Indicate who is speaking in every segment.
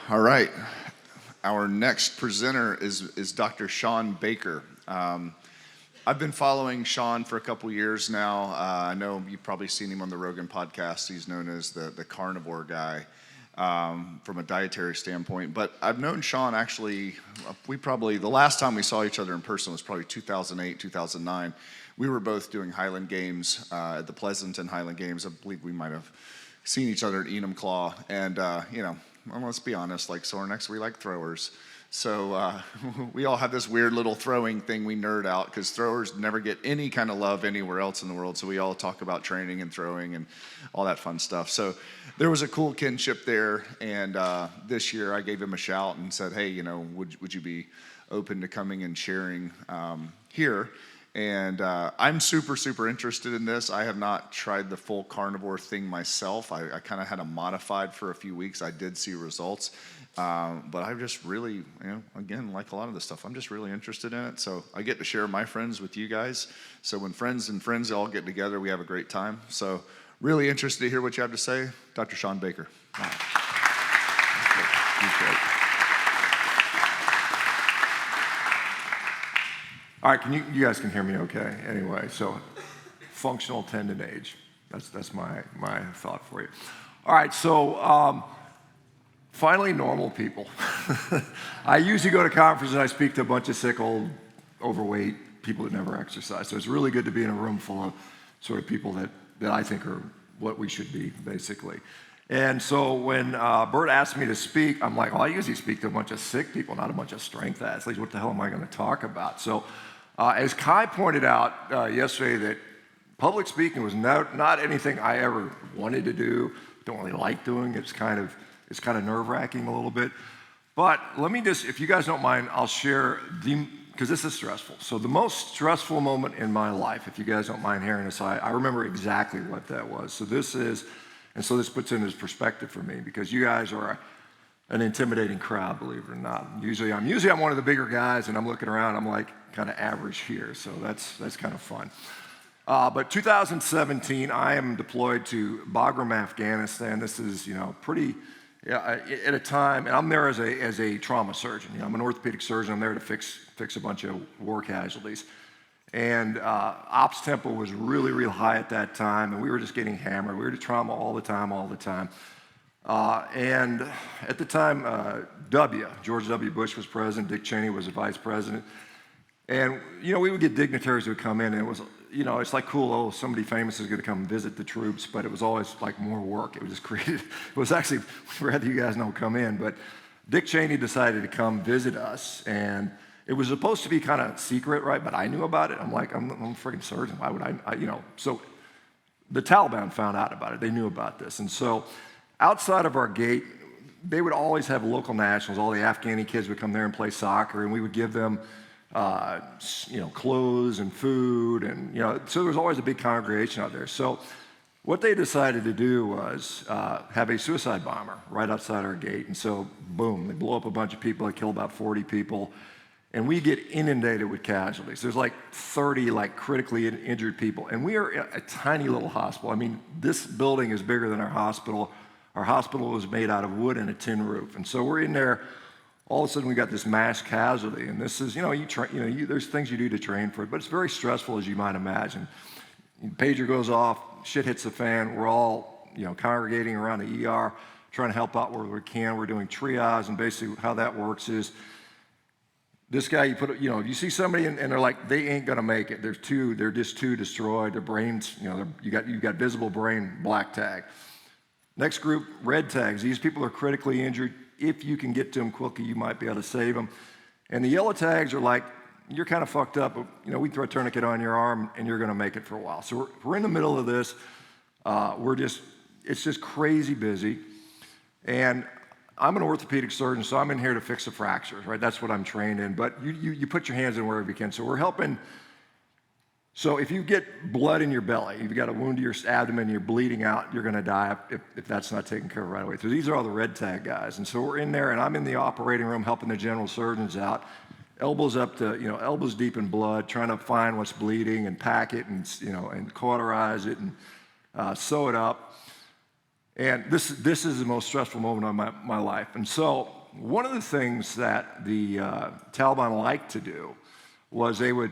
Speaker 1: All right. Our next presenter is Dr. Shawn Baker. I've been following Shawn for a couple years now. I know you've probably seen him on the Rogan podcast. He's known as the Carnivore guy from a dietary standpoint. But I've known Shawn actually, the last time we saw each other in person was probably 2008, 2009. We were both doing Highland Games at the Pleasanton Highland Games. I believe we might have seen each other at Enumclaw. And, well, let's be honest, like sore necks, we like throwers. So we all have this weird little throwing thing we nerd out because throwers never get any kind of love anywhere else in the world. So we all talk about training and throwing and all that fun stuff. So there was a cool kinship there. And this year I gave him a shout and said, hey, would you be open to coming and sharing here? And I'm super interested in this. I have not tried the full carnivore thing myself. I kind of had a modified for a few weeks. I did see results. But I just really, again, like a lot of this stuff, I'm just really interested in it. So I get to share my friends with you guys. So when friends and friends all get together, we have a great time. So really interested to hear what you have to say. Dr. Shawn Baker.
Speaker 2: All right, you guys can hear me okay? Anyway, so functional tendon age. That's my thought for you. All right, so finally normal people. I usually go to conferences and I speak to a bunch of sick, old, overweight people that never exercise. So it's really good to be in a room full of sort of people that I think are what we should be, basically. And so when Bert asked me to speak, I'm like, well, I usually speak to a bunch of sick people, not a bunch of strength athletes. What the hell am I going to talk about? So as Kai pointed out yesterday, that public speaking was not anything I ever wanted to do, don't really like doing. It's kind of nerve-wracking a little bit. But let me just, if you guys don't mind, I'll share, because this is stressful. So the most stressful moment in my life, if you guys don't mind hearing this, I remember exactly what that was. So this puts it into perspective for me, because you guys are an intimidating crowd, believe it or not. Usually I'm one of the bigger guys, and I'm looking around, I'm like kind of average here, so that's kind of fun. But 2017, I am deployed to Bagram, Afghanistan. This is, pretty, at a time, and I'm there as a trauma surgeon. I'm an orthopedic surgeon. I'm there to fix a bunch of war casualties. And ops tempo was really, real high at that time, and we were just getting hammered. We were to trauma all the time. And at the time, George W. Bush was president. Dick Cheney was the vice president. And, we would get dignitaries who would come in, and it was, it's like cool, somebody famous is going to come visit the troops, but it was always like more work. It was just created. It was actually, rather you guys don't come in, but Dick Cheney decided to come visit us, and it was supposed to be kind of secret, right? But I knew about it. I'm like, I'm a freaking surgeon. Why would I So the Taliban found out about it. They knew about this. And so outside of our gate, they would always have local nationals. All the Afghani kids would come there and play soccer, and we would give them clothes and food, and so there was always a big congregation out there. So what they decided to do was have a suicide bomber right outside our gate, and so boom, they blow up a bunch of people. They kill about 40 people, and we get inundated with casualties. There's like 30 critically injured people, and we are a tiny little hospital. I mean, this building is bigger than our hospital. Our hospital was made out of wood and a tin roof, and so we're in there. All of a sudden, we got this mass casualty, and this is, there's things you do to train for it, but it's very stressful, as you might imagine. Pager goes off, shit hits the fan. We're all, congregating around the ER, trying to help out where we can. We're doing triage, and basically how that works is this guy, you see somebody and they're like, they ain't gonna make it. They're just too destroyed. Their brains, you got visible brain, black tag. Next group, red tags. These people are critically injured. If you can get to them quickly, you might be able to save them. And the yellow tags are like, you're kind of fucked up, but we throw a tourniquet on your arm and you're gonna make it for a while. So we're in the middle of this. It's just crazy busy. And I'm an orthopedic surgeon, so I'm in here to fix the fractures, right? That's what I'm trained in, but you put your hands in wherever you can. So we're helping. So if you get blood in your belly, you've got a wound to your abdomen, you're bleeding out, you're gonna die if that's not taken care of right away. So these are all the red tag guys. And so we're in there, and I'm in the operating room helping the general surgeons out, elbows up to, elbows deep in blood, trying to find what's bleeding and pack it and, and cauterize it and sew it up. And this is the most stressful moment of my life. And so one of the things that the Taliban liked to do was they would,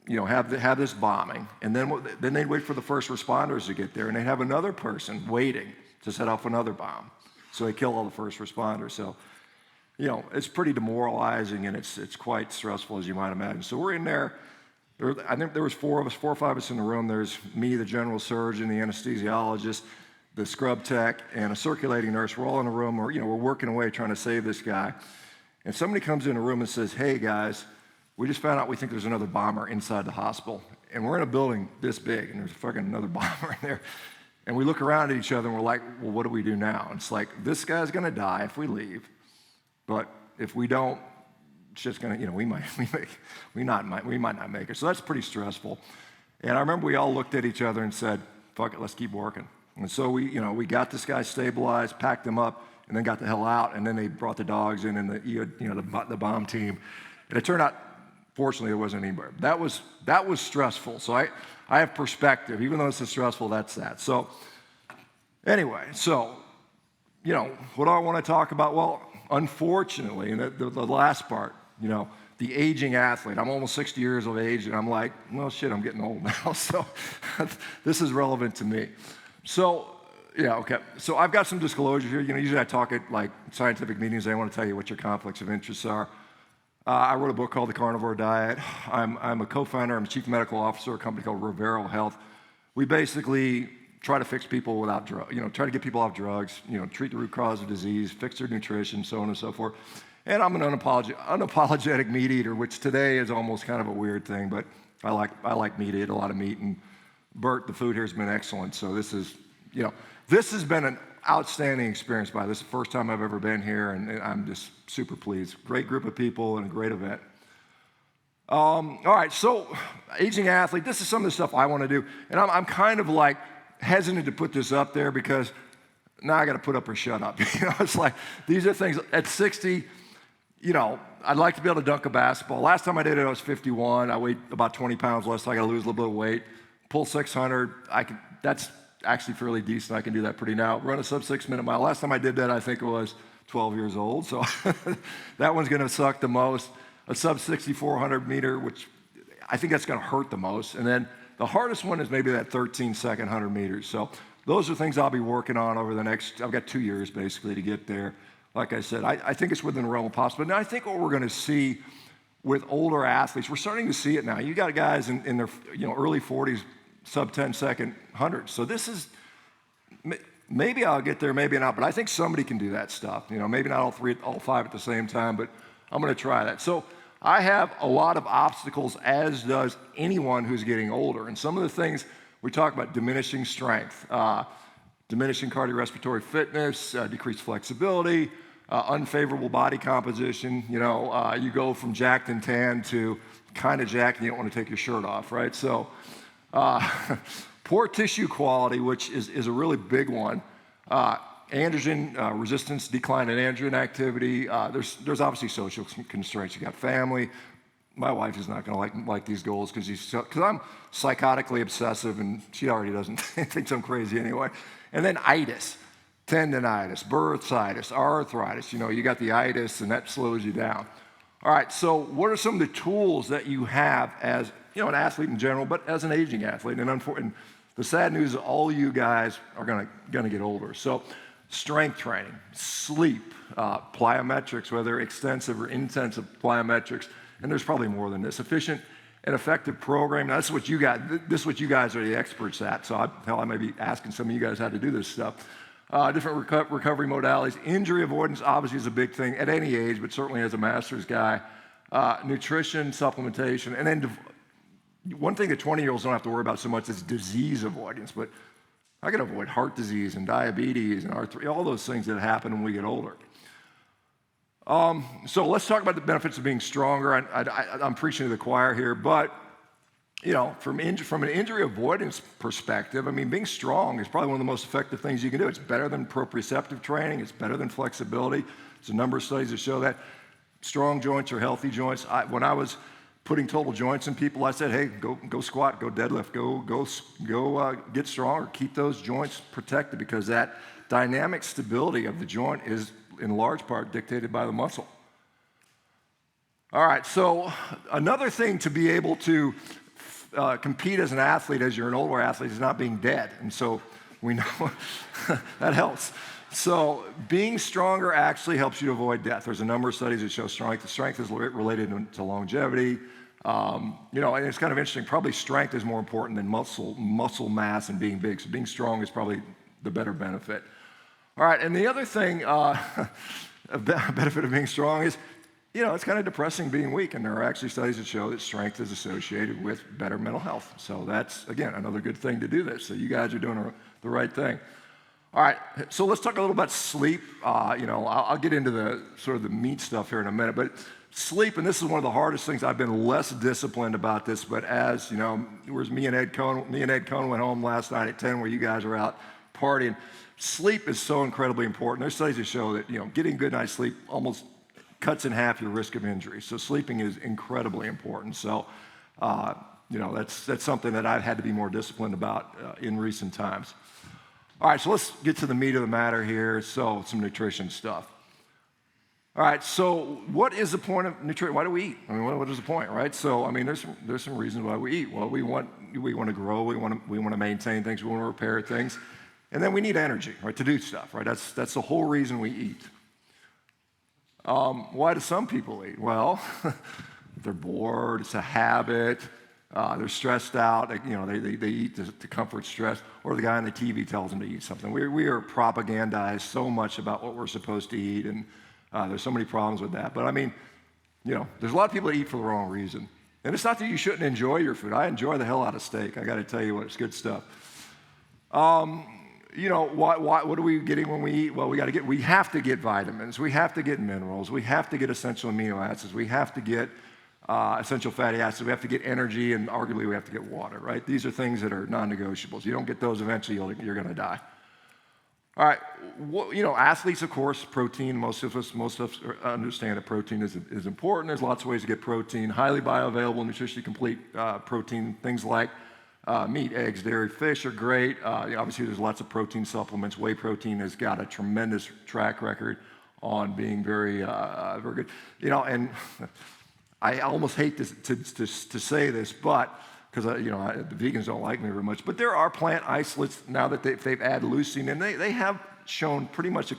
Speaker 2: have this bombing, and then they'd wait for the first responders to get there, and they'd have another person waiting to set off another bomb. So they kill all the first responders. So, it's pretty demoralizing, and it's quite stressful, as you might imagine. So we're in there. I think there was 4 or 5 of us in the room. There's me, the general surgeon, the anesthesiologist, the scrub tech, and a circulating nurse. We're all in a room. We're working away trying to save this guy. And somebody comes in the room and says, "Hey, guys, we just found out we think there's another bomber inside the hospital. And we're in a building this big, and there's fucking another bomber in there." And we look around at each other, and we're like, "Well, what do we do now?" And it's like, this guy's going to die if we leave. But if we don't, it's just going to, we might not make it. So that's pretty stressful. And I remember we all looked at each other and said, "Fuck it, let's keep working." And so we got this guy stabilized, packed him up, and then got the hell out. And then they brought the dogs in and the bomb team. And it turned out, fortunately, there wasn't anybody. That was stressful. So I have perspective. Even though this is stressful, that's that. So anyway, what do I want to talk about? Well, unfortunately, and the last part, the aging athlete. I'm almost 60 years of age, and I'm like, well, shit, I'm getting old now. So this is relevant to me. So, okay. So I've got some disclosures here. Usually I talk at like scientific meetings. I want to tell you what your conflicts of interest are. I wrote a book called The Carnivore Diet. I'm a co-founder. I'm a chief medical officer of a company called Revero Health. We basically try to fix people without drugs, try to get people off drugs, treat the root cause of disease, fix their nutrition, so on and so forth. And I'm an unapologetic meat eater, which today is almost kind of a weird thing, but I like meat. I eat a lot of meat, and Bert, the food here has been excellent. So this has been an outstanding experience. This is the first time I've ever been here, and I'm just super pleased. Great group of people and a great event. All right, so aging athlete, this is some of the stuff I want to do. And I'm kind of like hesitant to put this up there because now I got to put up or shut up. It's like these are things at 60, I'd like to be able to dunk a basketball. Last time I did it, I was 51. I weighed about 20 pounds less, so I got to lose a little bit of weight. Pull 600, that's actually fairly decent. I can do that pretty now. Run a sub 6 minute mile. Last time I did that, I think it was 12 years old. So that one's going to suck the most. A sub 6,400 meter, which I think that's going to hurt the most. And then the hardest one is maybe that 13-second 100 meters. So those are things I'll be working on over the next, I've got 2 years basically to get there. Like I said, I think it's within the realm of possibility. Now I think what we're going to see with older athletes, we're starting to see it now. You got guys in their early 40s, sub 10-second 100s. So this is, maybe I'll get there, maybe not, but I think somebody can do that stuff. Maybe not all 5 at the same time, but I'm going to try that. So I have a lot of obstacles, as does anyone who's getting older. And some of the things we talk about: diminishing strength, diminishing cardiorespiratory fitness, decreased flexibility, unfavorable body composition. You go from jacked and tan to kind of jacked and you don't want to take your shirt off, right? So poor tissue quality, which is a really big one. Androgen resistance, decline in androgen activity. There's obviously social constraints. You got family. My wife is not going to like these goals because I'm psychotically obsessive, and she already doesn't thinks I'm crazy anyway. And then itis, tendinitis, bursitis, arthritis. You got the itis, and that slows you down. All right. So what are some of the tools that you have as an athlete in general, but as an aging athlete? And the sad news is all you guys are going to get older. So strength training, sleep, plyometrics, whether extensive or intensive plyometrics, and there's probably more than this. Efficient and effective programming. Now, this is what you guys are the experts at. So I may be asking some of you guys how to do this stuff. Different recovery modalities. Injury avoidance obviously is a big thing at any age, but certainly as a master's guy. Nutrition, supplementation, and then one thing that 20-year-olds don't have to worry about so much is disease avoidance, but I can avoid heart disease and diabetes and arthritis, all those things that happen when we get older. So let's talk about the benefits of being stronger. I'm preaching to the choir here, but from an injury avoidance perspective, being strong is probably one of the most effective things you can do. It's better than proprioceptive training. It's better than flexibility. There's a number of studies that show that strong joints are healthy joints. When I was putting total joints in people, I said, hey, go squat, go deadlift, go get stronger, keep those joints protected, because that dynamic stability of the joint is in large part dictated by the muscle. All right, so another thing to be able to compete as an athlete, as you're an older athlete, is not being dead. And so we know that helps. So being stronger actually helps you to avoid death. There's a number of studies that show strength. Strength is related to longevity. And it's kind of interesting. Probably strength is more important than muscle mass and being big. So being strong is probably the better benefit. All right, and the other thing, a benefit of being strong is, it's kind of depressing being weak, and there are actually studies that show that strength is associated with better mental health. So that's, again, another good thing to do this. So you guys are doing the right thing. All right, so let's talk a little about sleep. I'll get into the sort of the meat stuff here in a minute, but sleep, and this is one of the hardest things. I've been less disciplined about this, but as, whereas me and Ed Cohn went home last night at 10 where you guys are out partying. Sleep is so incredibly important. There's studies that show that, getting a good night's sleep almost cuts in half your risk of injury. So sleeping is incredibly important. So, that's something that I've had to be more disciplined about in recent times. All right, so let's get to the meat of the matter here. So some nutrition stuff. All right, so what is the point of nutrition? Why do we eat? I mean, what is the point, right? So, there's some reasons why we eat. Well, we want to grow. We want to maintain things. We want to repair things. And then we need energy, right, to do stuff, right? That's the whole reason we eat. Why do some people eat? Well, they're bored, it's a habit, they're stressed out, they eat to comfort stress, or the guy on the TV tells them to eat something. We are propagandized so much about what we're supposed to eat, and there's so many problems with that. But there's a lot of people that eat for the wrong reason. And it's not that you shouldn't enjoy your food. I enjoy the hell out of steak. I got to tell you what, it's good stuff. What are we getting when we eat? Well, we have to get vitamins, we have to get minerals, we have to get essential amino acids, we have to get essential fatty acids, we have to get energy, and arguably we have to get water, right? These are things that are non-negotiables. You don't get those eventually, you're going to die. All right, athletes, of course, protein, most of us understand that protein is important. There's lots of ways to get protein, highly bioavailable, nutritionally complete protein, things like meat, eggs, dairy, fish are great. Obviously, there's lots of protein supplements. Whey protein has got a tremendous track record on being very, very good. And I almost hate to say this, but because the vegans don't like me very much. But there are plant isolates now that they've added leucine, and they have shown pretty much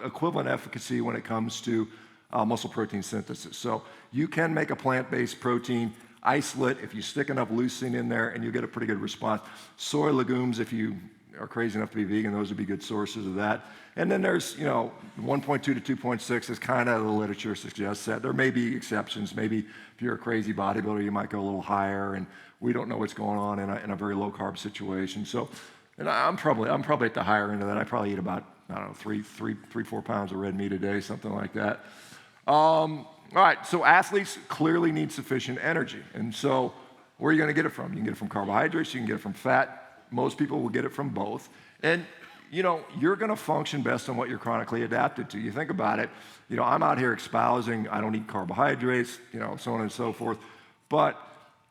Speaker 2: equivalent efficacy when it comes to muscle protein synthesis. So you can make a plant-based protein isolate if you stick enough leucine in there, and you get a pretty good response. Soy legumes, if you are crazy enough to be vegan, those would be good sources of that. And then there's, 1.2 to 2.6 is kind of the literature suggests that. There may be exceptions. Maybe if you're a crazy bodybuilder, you might go a little higher, and we don't know what's going on in a very low carb situation. So, and I'm probably at the higher end of that. I probably eat about, 4 pounds of red meat a day, something like that. All right, so athletes clearly need sufficient energy. And so where are you going to get it from? You can get it from carbohydrates, you can get it from fat. Most people will get it from both. And, you're going to function best on what you're chronically adapted to. You think about it, I'm out here espousing, I don't eat carbohydrates, so on and so forth. But,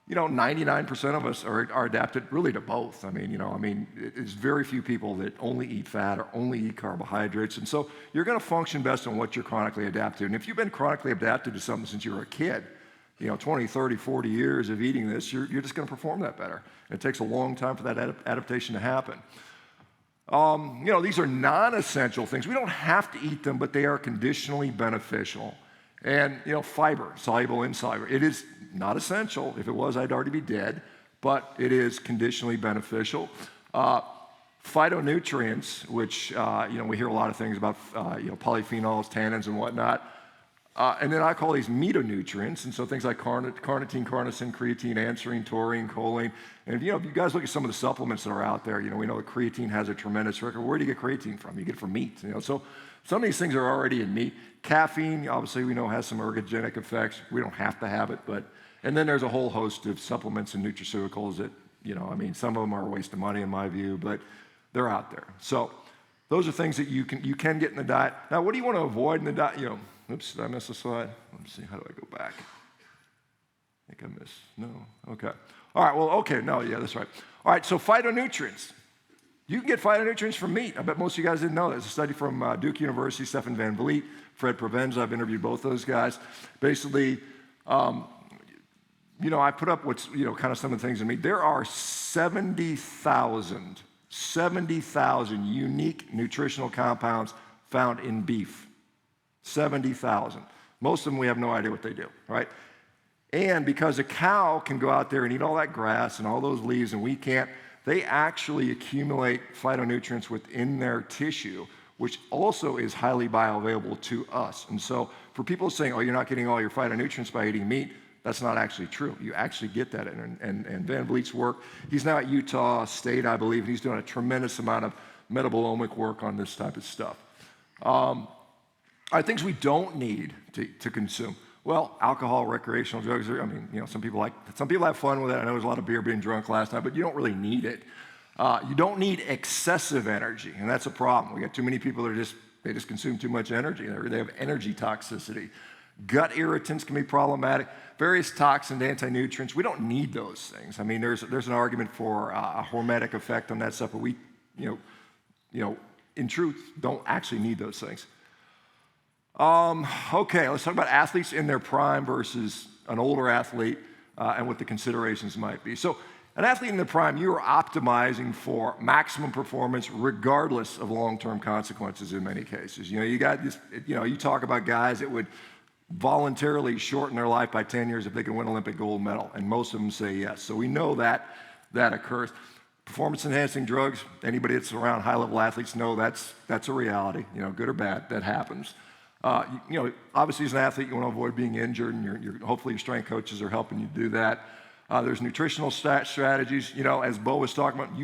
Speaker 2: 99% of us are adapted really to both. It's very few people that only eat fat or only eat carbohydrates. And so you're going to function best on what you're chronically adapted to. And if you've been chronically adapted to something since you were a kid, 20, 30, 40 years of eating this, you're just going to perform that better. It takes a long time for that adaptation to happen. These are non-essential things. We don't have to eat them, but they are conditionally beneficial. And, fiber, soluble, insoluble, it is not essential. If it was, I'd already be dead, but it is conditionally beneficial. Phytonutrients, which, we hear a lot of things about, polyphenols, tannins, and whatnot. And then I call these mitonutrients, and so things like carnitine, carnosine, creatine, anserine, taurine, choline. And if you guys look at some of the supplements that are out there, we know that creatine has a tremendous record. Where do you get creatine from? You get it from meat. So some of these things are already in meat. Caffeine, obviously, we know has some ergogenic effects. We don't have to have it, and then there's a whole host of supplements and nutraceuticals that, some of them are a waste of money in my view, but they're out there. So those are things that you can get in the diet. Now, what do you want to avoid in the diet? Oops, did I miss a slide? Let me see, how do I go back? I think I missed, no, okay. All right, well, okay, no, yeah, that's right. All right, so phytonutrients. You can get phytonutrients from meat. I bet most of you guys didn't know that. There's a study from Duke University, Stefan Van Vliet, Fred Provenza. I've interviewed both those guys. Basically, I put up what's, kind of some of the things in meat. There are 70,000 unique nutritional compounds found in beef. 70,000. Most of them we have no idea what they do, right? And because a cow can go out there and eat all that grass and all those leaves and we can't, they actually accumulate phytonutrients within their tissue, which also is highly bioavailable to us. And so for people saying, oh, you're not getting all your phytonutrients by eating meat, that's not actually true. You actually get that. And Van Vliet's work, he's now at Utah State, I believe, and he's doing a tremendous amount of metabolomic work on this type of stuff. Things we don't need to consume. Well, alcohol, recreational drugs. Some people have fun with it. I know there's a lot of beer being drunk last night, but you don't really need it. You don't need excessive energy, and that's a problem. We got too many people that they just consume too much energy. They have energy toxicity. Gut irritants can be problematic. Various toxins, anti-nutrients. We don't need those things. There's an argument for a hormetic effect on that stuff, but we, in truth, don't actually need those things. Okay, let's talk about athletes in their prime versus an older athlete and what the considerations might be. So an athlete in their prime, you are optimizing for maximum performance regardless of long-term consequences in many cases. You got this, you talk about guys that would voluntarily shorten their life by 10 years if they can win Olympic gold medal, and most of them say yes. So we know that occurs. Performance-enhancing drugs, anybody that's around high-level athletes know that's a reality, good or bad, that happens. Obviously as an athlete, you want to avoid being injured, and hopefully your strength coaches are helping you do that. There's nutritional strategies, as Bo was talking about,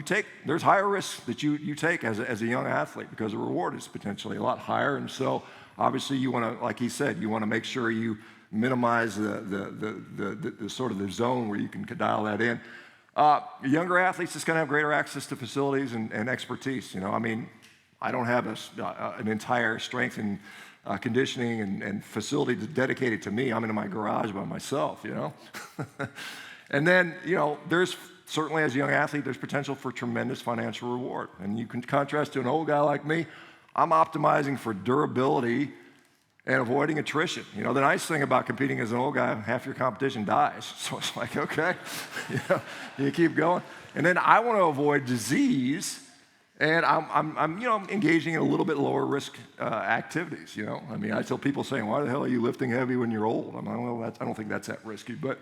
Speaker 2: there's higher risks that you take as a young athlete because the reward is potentially a lot higher, and so obviously you want to, like he said, you want to make sure you minimize the sort of the zone where you can dial that in. Younger athletes just going to have greater access to facilities and expertise. I don't have an entire strength and conditioning and facility dedicated to me. I'm in my garage by myself, And then, there's certainly as a young athlete, there's potential for tremendous financial reward. And you can contrast to an old guy like me, I'm optimizing for durability and avoiding attrition. The nice thing about competing as an old guy, half your competition dies. So it's like, okay, you keep going. And then I want to avoid disease, and I'm engaging in a little bit lower risk activities. I tell people saying, why the hell are you lifting heavy when you're old? I don't think that's that risky, but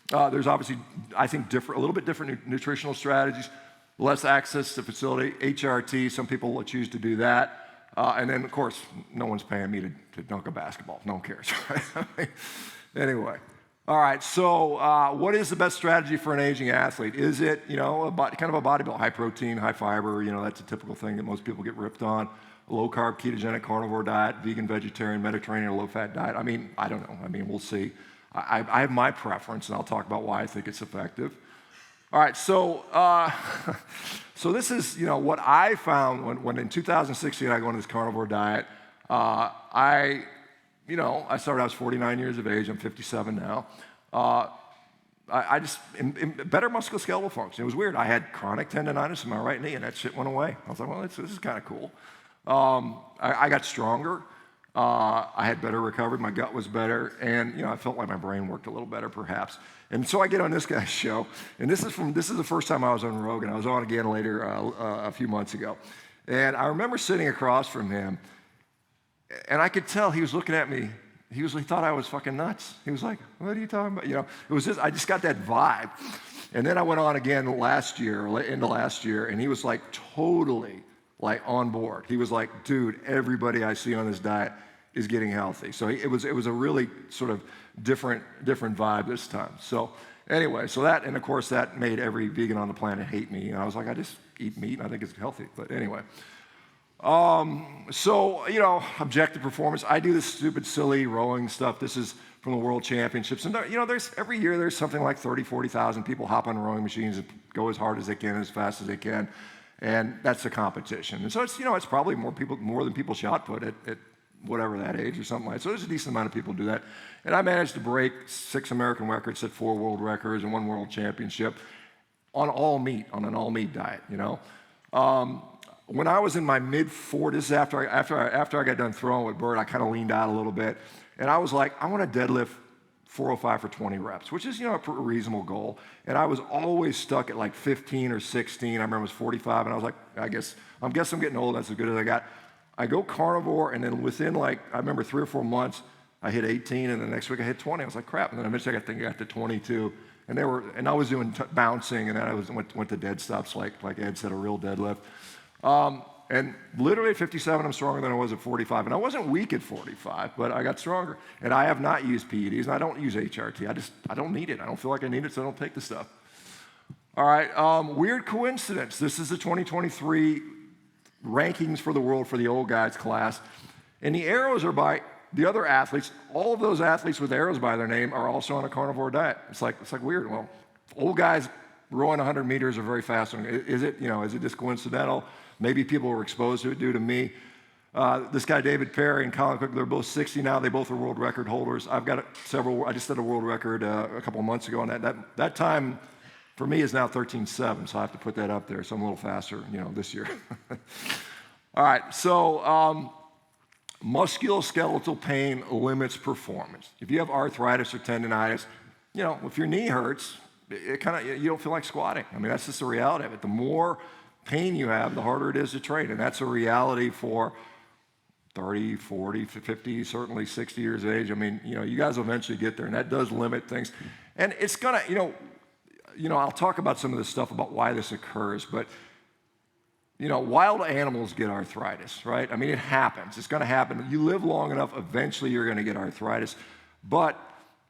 Speaker 2: there's obviously, I think, a little bit different nutritional strategies, less access to facility, HRT. Some people will choose to do that. And then, of course, no one's paying me to dunk a basketball. No one cares, right? Anyway. All right, so what is the best strategy for an aging athlete? Is it, kind of a bodybuilder, high protein, high fiber, that's a typical thing that most people get ripped on. A low-carb, ketogenic, carnivore diet, vegan, vegetarian, Mediterranean, or low-fat diet. I don't know. We'll see. I have my preference, and I'll talk about why I think it's effective. All right, so this is, what I found when in 2016 I go on this carnivore diet. I started, I was 49 years of age, I'm 57 now. I just, better musculoskeletal function. It was weird. I had chronic tendonitis in my right knee, and that shit went away. I was like, well, this is kind of cool. I got stronger. I had better recovery. My gut was better, and I felt like my brain worked a little better, perhaps. And so I get on this guy's show, and this is the first time I was on Rogan. I was on again later a few months ago, and I remember sitting across from him, and I could tell he was looking at me. He thought I was fucking nuts. He was like, "What are you talking about?" It was just I just got that vibe. And then I went on again into last year, and he was like totally like on board. He was like, "Dude, everybody I see on this diet is getting healthy." So it was a really sort of different vibe this time. So anyway, that, and of course that made every vegan on the planet hate me. And I was like, I just eat meat and I think it's healthy. But anyway, objective performance. I do this stupid, silly rowing stuff. This is from the World Championships. And there's every year there's something like 30, 40,000 people hop on rowing machines and go as hard as they can, as fast as they can. And that's the competition. And so it's probably more than people shot put at whatever that age or something like that. So there's a decent amount of people who do that. And I managed to break 6 American records, set 4 world records, and 1 world championship on an all meat diet, when I was in my mid-40s, this is after I got done throwing with Bert, I kind of leaned out a little bit, and I was like, I want to deadlift 405 for 20 reps, which is, a reasonable goal. And I was always stuck at like 15 or 16. I remember it was 45, and I was like, I guess I'm getting old. That's as good as I got. I go carnivore, and then within I remember 3 or 4 months, I hit 18, and the next week I hit 20. I was like, crap. And then eventually I got to 22, and I was doing bouncing, and then I went to dead stops, like Ed said, a real deadlift. And literally at 57, I'm stronger than I was at 45. And I wasn't weak at 45, but I got stronger. And I have not used PEDs, and I don't use HRT. I don't need it. I don't feel like I need it, so I don't take the stuff. All right, weird coincidence. This is the 2023 rankings for the world for the old guys class. And the arrows are by the other athletes. All of those athletes with arrows by their name are also on a carnivore diet. It's like weird. Well, old guys rowing 100 meters are very fast. Is it just coincidental? Maybe people were exposed to it due to me. This guy, David Perry and Colin Cook, they're both 60 now. They both are world record holders. I've got several. I just did a world record a couple of months ago, and that time for me is now 13:7, so I have to put that up there. So I'm a little faster, this year. All right, so musculoskeletal pain limits performance. If you have arthritis or tendonitis, if your knee hurts, you don't feel like squatting. I mean, that's just the reality of it. The more pain you have, the harder it is to train, and that's a reality for 30, 40, 50, certainly 60 years of age. I mean, you guys will eventually get there, and that does limit things. And it's gonna, I'll talk about some of this stuff about why this occurs, but wild animals get arthritis, right? I mean, it happens. It's gonna happen. You live long enough, eventually you're gonna get arthritis. But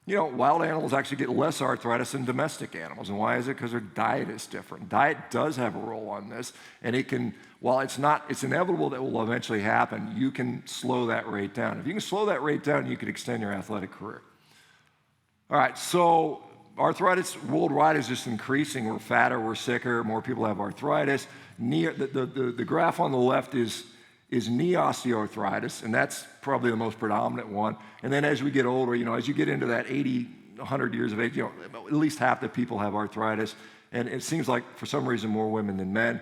Speaker 2: wild animals actually get less arthritis than domestic animals. And why is it? Because their diet is different. Diet does have a role on this. And while it's inevitable that will eventually happen, you can slow that rate down. If you can slow that rate down, you can extend your athletic career. All right, so arthritis worldwide is just increasing. We're fatter, we're sicker, more people have arthritis. The graph on the left is knee osteoarthritis, and that's probably the most predominant one. And then as we get older, as you get into that 80, 100 years of age, at least half the people have arthritis. And it seems like for some reason more women than men.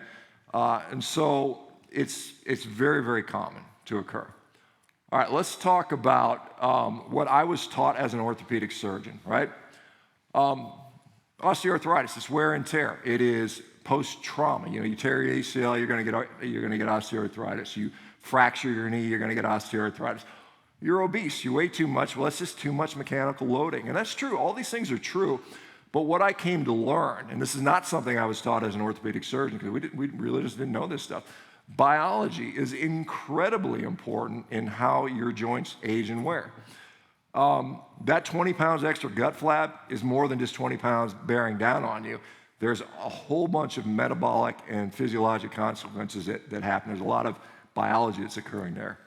Speaker 2: And so it's very, very common to occur. All right, let's talk about what I was taught as an orthopedic surgeon, right? Osteoarthritis is wear and tear. It is post-trauma. You tear your ACL, you're going to get osteoarthritis. You fracture your knee, you're going to get osteoarthritis. You're obese, you weigh too much. Well, that's just too much mechanical loading. And that's true. All these things are true. But what I came to learn, and this is not something I was taught as an orthopedic surgeon, because we really just didn't know this stuff. Biology is incredibly important in how your joints age and wear. That 20 pounds extra gut flap is more than just 20 pounds bearing down on you. There's a whole bunch of metabolic and physiologic consequences that happen. There's a lot of biology that's occurring there.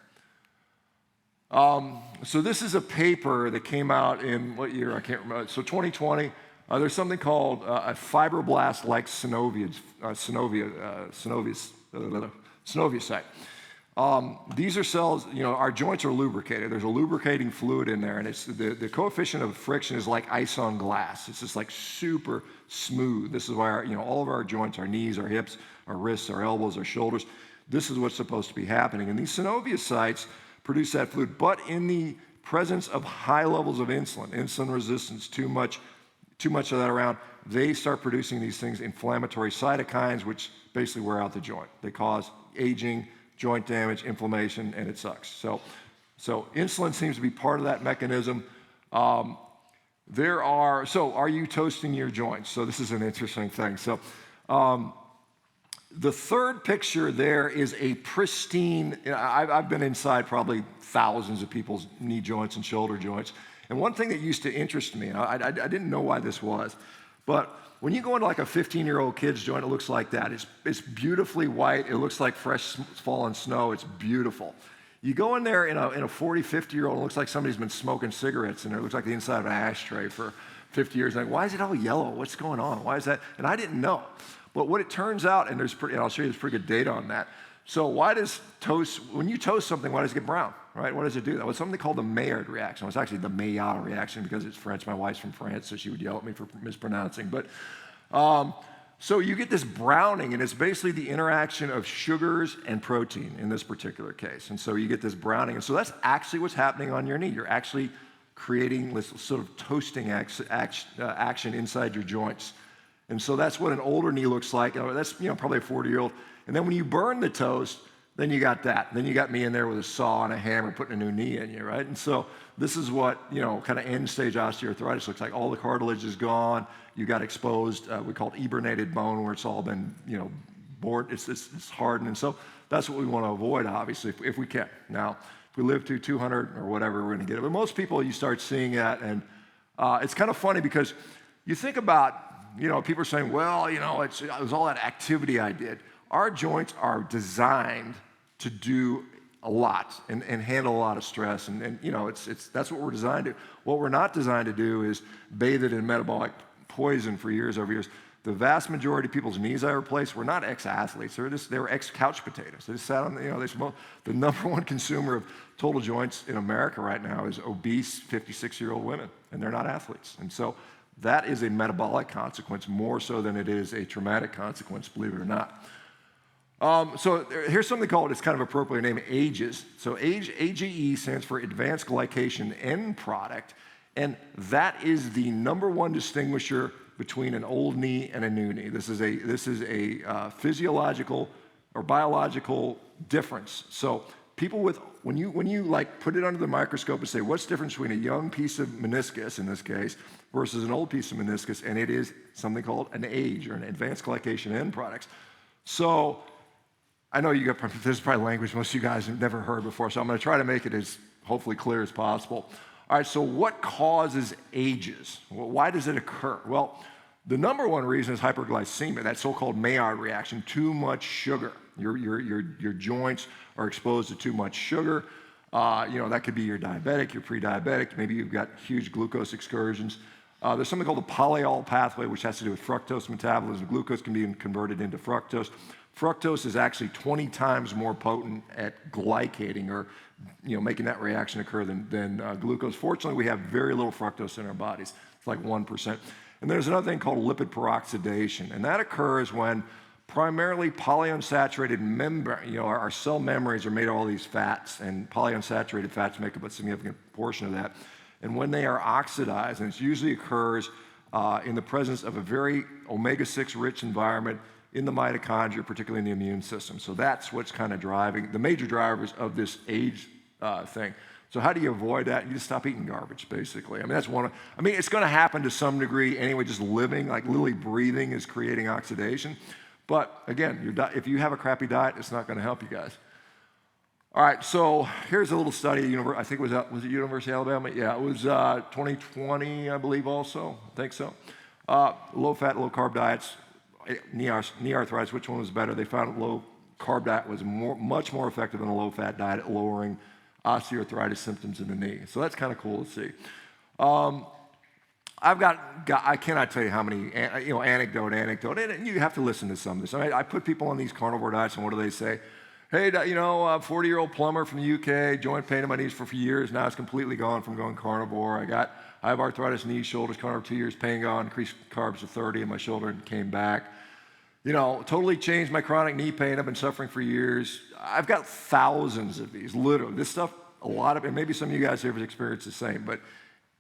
Speaker 2: So this is a paper that came out in what year? I can't remember. So 2020. There's something called a fibroblast-like synoviocyte. These are cells, our joints are lubricated. There's a lubricating fluid in there, and it's the coefficient of friction is like ice on glass. It's just like super smooth. This is why all of our joints, our knees, our hips, our wrists, our elbows, our shoulders, this is what's supposed to be happening. And these synoviocytes produce that fluid, but in the presence of high levels of insulin resistance, too much of that around, they start producing these things, inflammatory cytokines, which basically wear out the joint. They cause aging, joint damage, inflammation, and it sucks. So insulin seems to be part of that mechanism. Are you toasting your joints? So this is an interesting thing. So the third picture there is a pristine, I've been inside probably thousands of people's knee joints and shoulder joints. And one thing that used to interest me, and I didn't know why this was, but when you go into like a 15-year-old kid's joint, it looks like that. It's beautifully white. It looks like fresh fallen snow. It's beautiful. You go in there in a 40, 50-year-old, it looks like somebody's been smoking cigarettes in there. It looks like the inside of an ashtray for 50 years. Like, why is it all yellow? What's going on? Why is that? And I didn't know. But what it turns out, and I'll show you there's pretty good data on that. So when you toast something, why does it get brown, right? What does it do? That was something called the Maillard reaction. It was actually the Maillard reaction because it's French. My wife's from France, so she would yell at me for mispronouncing. But So you get this browning, and it's basically the interaction of sugars and protein in this particular case. And so you get this browning. And so that's actually what's happening on your knee. You're actually creating this sort of toasting action inside your joints. And so that's what an older knee looks like. That's probably a 40-year-old. And then when you burn the toast, then you got that. Then you got me in there with a saw and a hammer putting a new knee in you, right? And so this is what, kind of end-stage osteoarthritis looks like. All the cartilage is gone. You got exposed, we call it eburnated bone, where it's all been, bored. It's hardened. And so that's what we want to avoid, obviously, if we can. Now, if we live to 200 or whatever, we're going to get it. But most people, you start seeing that. And it's kind of funny because you think about, people are saying, well, it was all that activity I did. Our joints are designed to do a lot and handle a lot of stress, and that's what we're designed to. What we're not designed to do is bathe it in metabolic poison for years over years. The vast majority of people's knees I replaced were not ex-athletes. They were ex-couch potatoes. They just sat on, the number one consumer of total joints in America right now is obese 56-year-old women, and they're not athletes. And so that is a metabolic consequence more so than it is a traumatic consequence, believe it or not. So here's something called, it's kind of appropriately named AGEs. So AGE stands for Advanced Glycation End Product, and that is the number one distinguisher between an old knee and a new knee. This is a physiological or biological difference. So people when you like put it under the microscope and say, what's the difference between a young piece of meniscus, in this case, versus an old piece of meniscus, and it is something called an AGE, or an Advanced Glycation End Products. So I know this is probably language most of you guys have never heard before, so I'm going to try to make it as hopefully clear as possible. All right, so what causes AGEs? Well, why does it occur? Well, the number one reason is hyperglycemia, that so-called Maillard reaction, too much sugar. Your joints are exposed to too much sugar. That could be you're diabetic, you're pre-diabetic, maybe you've got huge glucose excursions. There's something called the polyol pathway, which has to do with fructose metabolism. Glucose can be converted into fructose. Fructose is actually 20 times more potent at glycating, or making that reaction occur than glucose. Fortunately, we have very little fructose in our bodies. It's like 1%. And there's another thing called lipid peroxidation, and that occurs when primarily polyunsaturated membrane, our cell membranes are made of all these fats, and polyunsaturated fats make up a significant portion of that. And when they are oxidized, and it usually occurs in the presence of a very omega-6 rich environment in the mitochondria, particularly in the immune system. So that's what's kind of driving the major drivers of this age thing. So how do you avoid that? You just stop eating garbage, basically. That's one. It's going to happen to some degree anyway. Just living, like literally breathing, is creating oxidation. But again, if you have a crappy diet, it's not going to help you guys. All right, so here's a little study. I think was it University of Alabama? Yeah, it was 2020, I believe. Also, I think so. Low fat, low carb diets. Knee arthritis, which one was better? They found low carb diet was much more effective than a low fat diet at lowering osteoarthritis symptoms in the knee. So that's kind of cool to see. I cannot tell you how many anecdote, and you have to listen to some of this. I put people on these carnivore diets, and what do they say? Hey, a 40-year-old plumber from the UK, joint pain in my knees for years. Now it's completely gone from going carnivore. I have arthritis, knees, shoulders, carnivore 2 years, pain gone, increased carbs to 30, and my shoulder came back. Totally changed my chronic knee pain. I've been suffering for years. I've got thousands of these, literally. This stuff, and maybe some of you guys here have experienced the same, but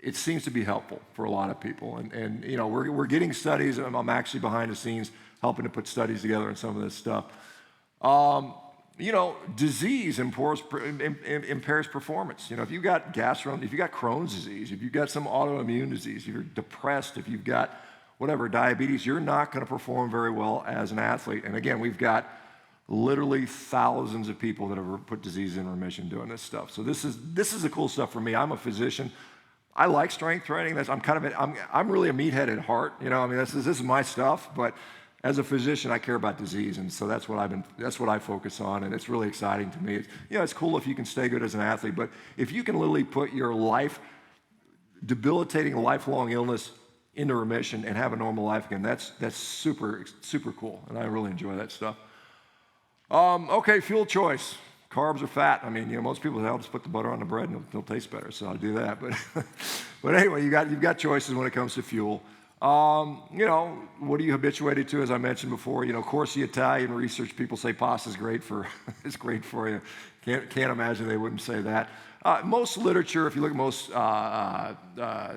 Speaker 2: it seems to be helpful for a lot of people. And we're getting studies. I'm actually behind the scenes helping to put studies together on some of this stuff. Disease impairs performance. If you've got if you've got Crohn's disease, if you've got some autoimmune disease, if you're depressed, if you've got whatever, diabetes, you're not going to perform very well as an athlete. And again, we've got literally thousands of people that have put disease in remission doing this stuff. So this is the cool stuff for me. I'm a physician. I like strength training. I'm really a meathead at heart. This is my stuff, but as a physician, I care about disease, and so that's what I focus on, and it's really exciting to me. It's cool if you can stay good as an athlete, but if you can literally put your debilitating lifelong illness into remission and have a normal life again, that's super, super cool, and I really enjoy that stuff. Okay, fuel choice. Carbs or fat. Most people say, I'll just put the butter on the bread and it'll taste better, so I'll do that. But anyway, you've got choices when it comes to fuel. What are you habituated to? As I mentioned before, of course, the Italian research people say pasta is great for is great for you. Can't imagine they wouldn't say that. Most literature, if you look at most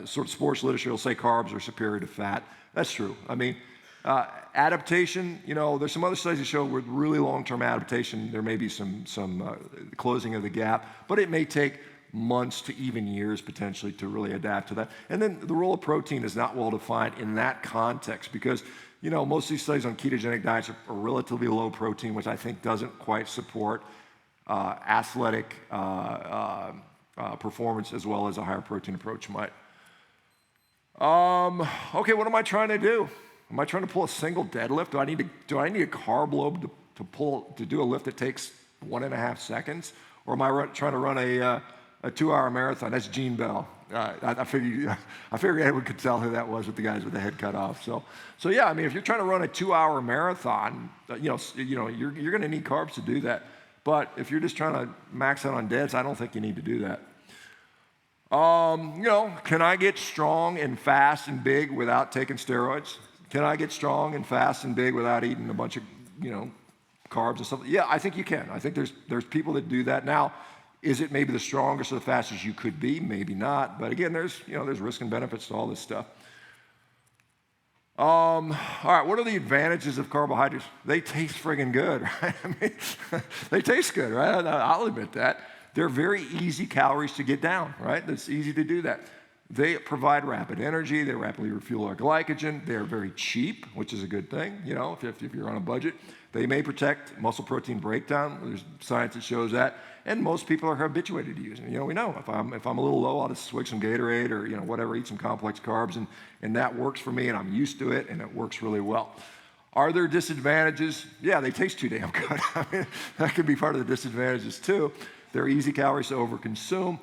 Speaker 2: sort of sports literature, will say carbs are superior to fat. That's true. I mean, adaptation, there's some other studies that show with really long-term adaptation, there may be some closing of the gap, but it may take months to even years potentially to really adapt to that. And then the role of protein is not well defined in that context because, most of these studies on ketogenic diets are relatively low protein, which I think doesn't quite support athletic performance as well as a higher protein approach might. Okay, what am I trying to do? Am I trying to pull a single deadlift? Do I need a carb load to do a lift that takes 1.5 seconds? Or am I trying to run a 2-hour marathon? That's Gene Bell. I figured everyone could tell who that was with the guys with the head cut off. So yeah, I mean, if you're trying to run a 2-hour marathon, you're going to need carbs to do that. But if you're just trying to max out on deads, I don't think you need to do that. Can I get strong and fast and big without taking steroids? Can I get strong and fast and big without eating a bunch of, carbs and stuff? Yeah, I think you can. I think there's people that do that. Now, is it maybe the strongest or the fastest you could be? Maybe not. But again, there's risk and benefits to all this stuff. All right, what are the advantages of carbohydrates? They taste friggin' good, right? I mean, they taste good, right? I'll admit that. They're very easy calories to get down, right? It's easy to do that. They provide rapid energy. They rapidly refuel our glycogen. They're very cheap, which is a good thing, if you're on a budget. They may protect muscle protein breakdown. There's science that shows that. And most people are habituated to using it. We know if I'm a little low, I'll just swig some Gatorade or whatever, eat some complex carbs, and that works for me, and I'm used to it, and it works really well. Are there disadvantages? Yeah, they taste too damn good. I mean, that could be part of the disadvantages too. They're easy calories to overconsume.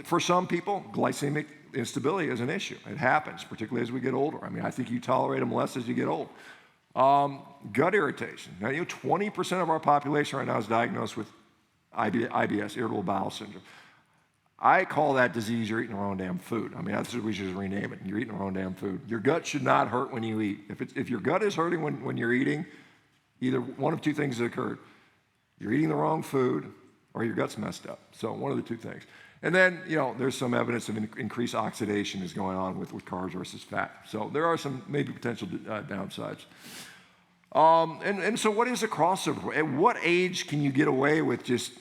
Speaker 2: For some people, glycemic instability is an issue. It happens, particularly as we get older. I mean, I think you tolerate them less as you get old. Gut irritation. Now, 20% of our population right now is diagnosed with IBS, irritable bowel syndrome. I call that disease you're eating the wrong damn food. I mean, that's what we should just rename it. You're eating the wrong damn food. Your gut should not hurt when you eat. If your gut is hurting when you're eating, either one of two things has occurred. You're eating the wrong food or your gut's messed up. So one of the two things. And then, there's some evidence of increased oxidation is going on with carbs versus fat. So there are some maybe potential downsides. And so what is a crossover? At what age can you get away with just,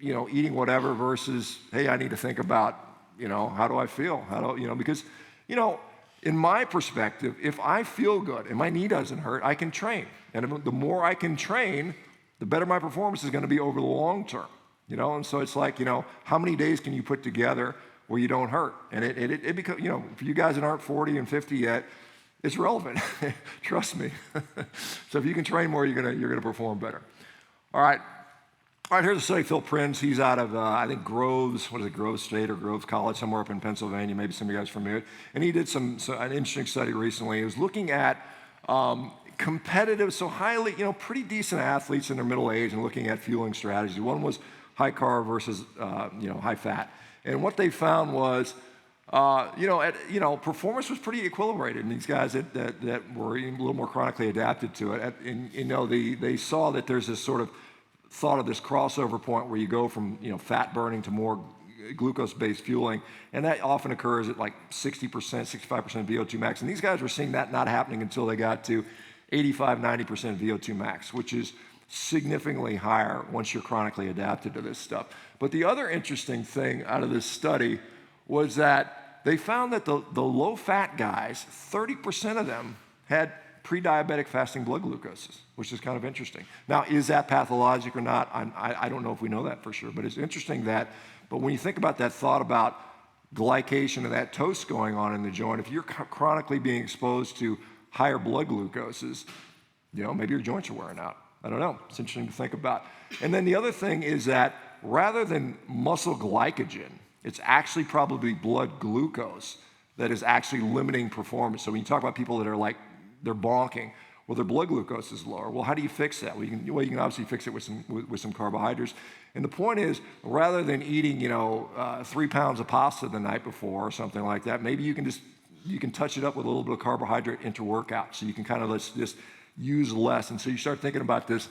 Speaker 2: eating whatever versus, hey, I need to think about, how do I feel? Because, in my perspective, if I feel good and my knee doesn't hurt, I can train. And the more I can train, the better my performance is going to be over the long term. And so it's like, how many days can you put together where you don't hurt? And it becomes, for you guys that aren't 40 and 50 yet, it's relevant. Trust me. So if you can train more, you're gonna perform better. All right, here's a study. Phil Prinz, he's out of, I think Groves State or Groves College, somewhere up in Pennsylvania. Maybe some of you guys are familiar. And he did an interesting study recently. He was looking at competitive, so highly, pretty decent athletes in their middle age and looking at fueling strategies. One was high carb versus, high fat. And what they found was, performance was pretty equilibrated in these guys that were a little more chronically adapted to it. They saw that there's this sort of thought of this crossover point where you go from, fat burning to more glucose-based fueling, and that often occurs at like 60%, 65% VO2 max. And these guys were seeing that not happening until they got to 85, 90% VO2 max, which is significantly higher once you're chronically adapted to this stuff. But the other interesting thing out of this study was that they found that the low-fat guys, 30% of them had pre-diabetic fasting blood glucoses, which is kind of interesting. Now, is that pathologic or not? I don't know if we know that for sure, but it's interesting that, but when you think about that thought about glycation and that toast going on in the joint, if you're chronically being exposed to higher blood glucoses, maybe your joints are wearing out. I don't know. It's interesting to think about. And then the other thing is that rather than muscle glycogen, it's actually probably blood glucose that is actually limiting performance. So when you talk about people that are like, they're bonking, well, their blood glucose is lower. Well, how do you fix that? Well, you can obviously fix it with some carbohydrates. And the point is, rather than eating, 3 pounds of pasta the night before or something like that, maybe you can just you can touch it up with a little bit of carbohydrate inter-workout. So you can kind of just use less. And so you start thinking about this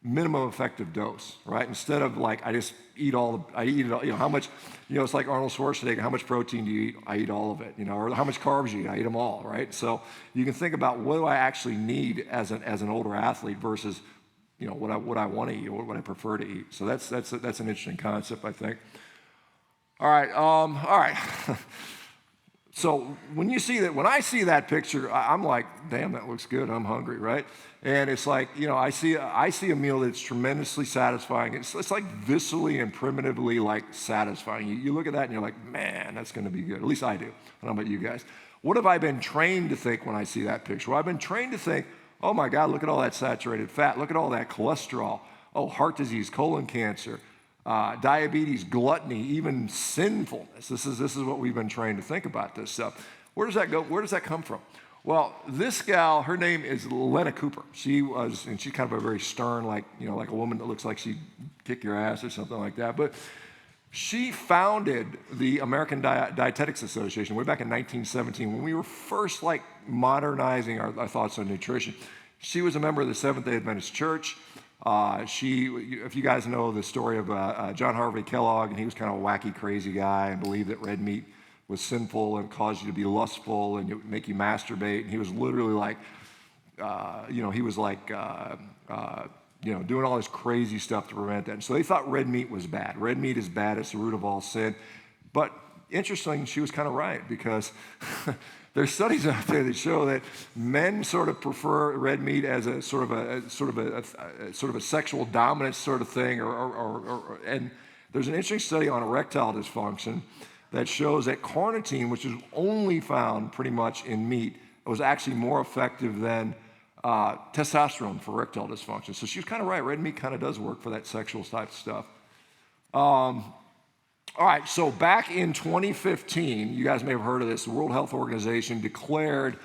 Speaker 2: minimum effective dose, right? Instead of like, I eat it all, how much, it's like Arnold Schwarzenegger, how much protein do you eat? I eat all of it, or how much carbs do you eat? I eat them all, right? So you can think about what do I actually need as an older athlete versus, what I want to eat or what I prefer to eat. So that's an interesting concept, I think. All right. So when I see that picture, I'm like, damn, that looks good. I'm hungry, right? And it's like, I see a meal that's tremendously satisfying. It's like viscerally and primitively like satisfying. You look at that and you're like, man, that's going to be good. At least I do. I don't know about you guys. What have I been trained to think when I see that picture? Well, I've been trained to think, oh my God, look at all that saturated fat. Look at all that cholesterol. Oh, heart disease, colon cancer, diabetes, gluttony, even sinfulness. This is what we've been trained to think about this stuff. Where does that go? Where does that come from? Well, this gal, her name is Lena Cooper. She's kind of a very stern, like a woman that looks like she'd kick your ass or something like that. But she founded the American Dietetics Association way back in 1917 when we were first like modernizing our thoughts on nutrition. She was a member of the Seventh-day Adventist Church. If you guys know the story of John Harvey Kellogg, and he was kind of a wacky, crazy guy and believed that red meat was sinful and caused you to be lustful and it would make you masturbate. And he was literally like, doing all this crazy stuff to prevent that. And so they thought red meat was bad. Red meat is bad. It's the root of all sin. But interesting, she was kind of right because there's studies out there that show that men sort of prefer red meat as a sort of a sexual dominance sort of thing, and there's an interesting study on erectile dysfunction that shows that carnitine, which is only found pretty much in meat, was actually more effective than testosterone for erectile dysfunction. So she was kind of right. Red meat kind of does work for that sexual type stuff. All right, so back in 2015, you guys may have heard of this, the World Health Organization declared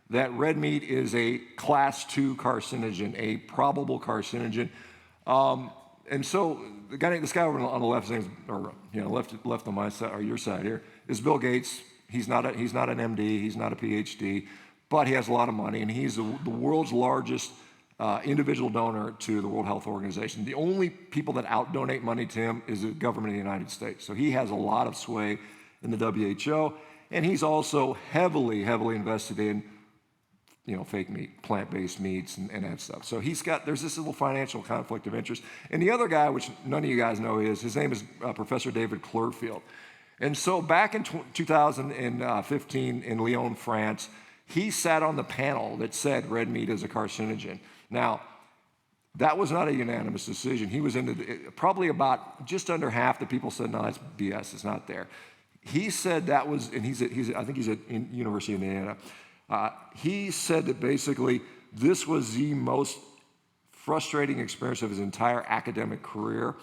Speaker 2: that red meat is a class 2 carcinogen, a probable carcinogen. And so this guy over on the left, left on my side or your side here, is Bill Gates. He's not an MD, he's not a PhD, but he has a lot of money, and he's the world's largest individual donor to the World Health Organization. The only people that out-donate money to him is the government of the United States. So he has a lot of sway in the WHO, and he's also heavily invested in, fake meat, plant-based meats and that stuff. So there's this little financial conflict of interest. And the other guy, which none of you guys know his name is Professor David Clearfield. And so back in 2015 in Lyon, France, he sat on the panel that said red meat is a carcinogen. Now, that was not a unanimous decision. He was probably about just under half the people said, no, that's BS, it's not there. He said that was, and I think he's at University of Indiana. He said that basically this was the most frustrating experience of his entire academic career.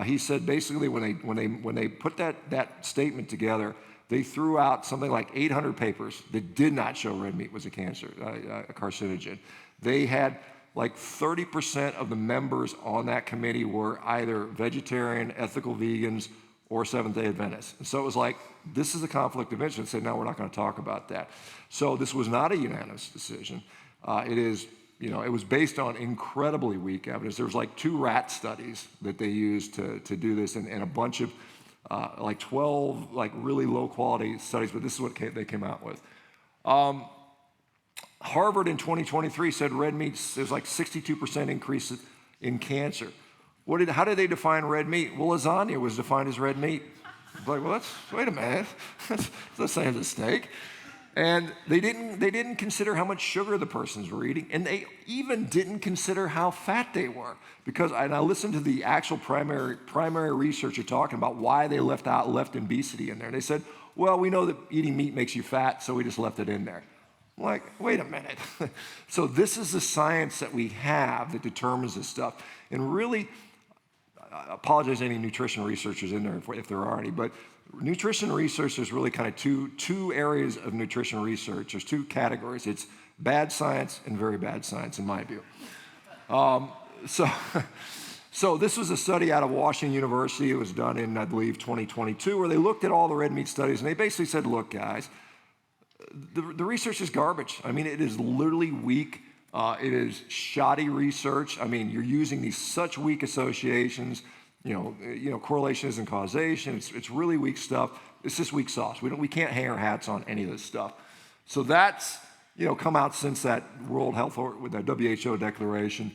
Speaker 2: He said basically when they put that statement together, they threw out something like 800 papers that did not show red meat was a carcinogen. They had like 30% of the members on that committee were either vegetarian, ethical vegans, or Seventh-day Adventists. And so it was like, this is a conflict of interest. They said, no, we're not going to talk about that. So this was not a unanimous decision. It was based on incredibly weak evidence. There was like 2 rat studies that they used to do this and a bunch of 12 really low quality studies, but this is what they came out with. Harvard in 2023 said red meat, there's like 62% increase in cancer. How did they define red meat? Well, lasagna was defined as red meat. Like, well, wait a minute, that's the same as a steak. And they didn't consider how much sugar the persons were eating, and they even didn't consider how fat they were. Because I listened to the actual primary researcher talking about why they left obesity in there. And they said, well, we know that eating meat makes you fat, so we just left it in there. I'm like, wait a minute. So this is the science that we have that determines this stuff. And really, I apologize to any nutrition researchers in there if there are any, but nutrition research is really kind of two areas of nutrition research. There's 2 categories. It's bad science and very bad science, in my view. So this was a study out of Washington University. It was done in, I believe, 2022, where they looked at all the red meat studies, and they basically said, look, guys, the research is garbage. I mean, it is literally weak. It is shoddy research. I mean, you're using these such weak associations. Correlation isn't causation. It's really weak stuff. It's just weak sauce. We can't hang our hats on any of this stuff. So that's come out since that World Health with the WHO declaration.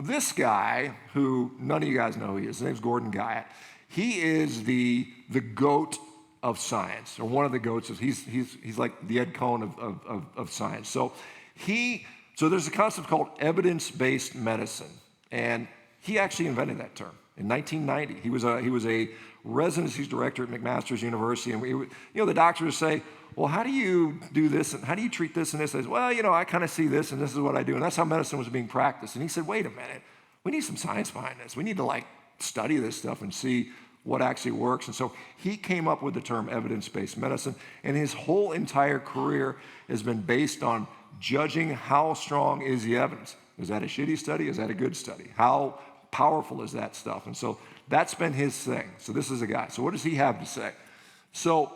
Speaker 2: This guy, who none of you guys know who he is, his name's Gordon Guyatt. He is the goat of science, or one of the goats. He's like the Ed Cohn of science. So there's a concept called evidence-based medicine, and he actually invented that term in 1990. He was a residencies director at McMaster's University, and the doctors would say, well, how do you do this, and how do you treat this and this? I said, well, I kind of see this, and this is what I do, and that's how medicine was being practiced. And he said, wait a minute, we need some science behind this. We need to study this stuff and see what actually works. And so he came up with the term evidence-based medicine, and his whole entire career has been based on judging how strong is the evidence. Is that a shitty study? Is that a good study? How powerful is that stuff? And so that's been his thing. So this is a guy. So what does he have to say? So,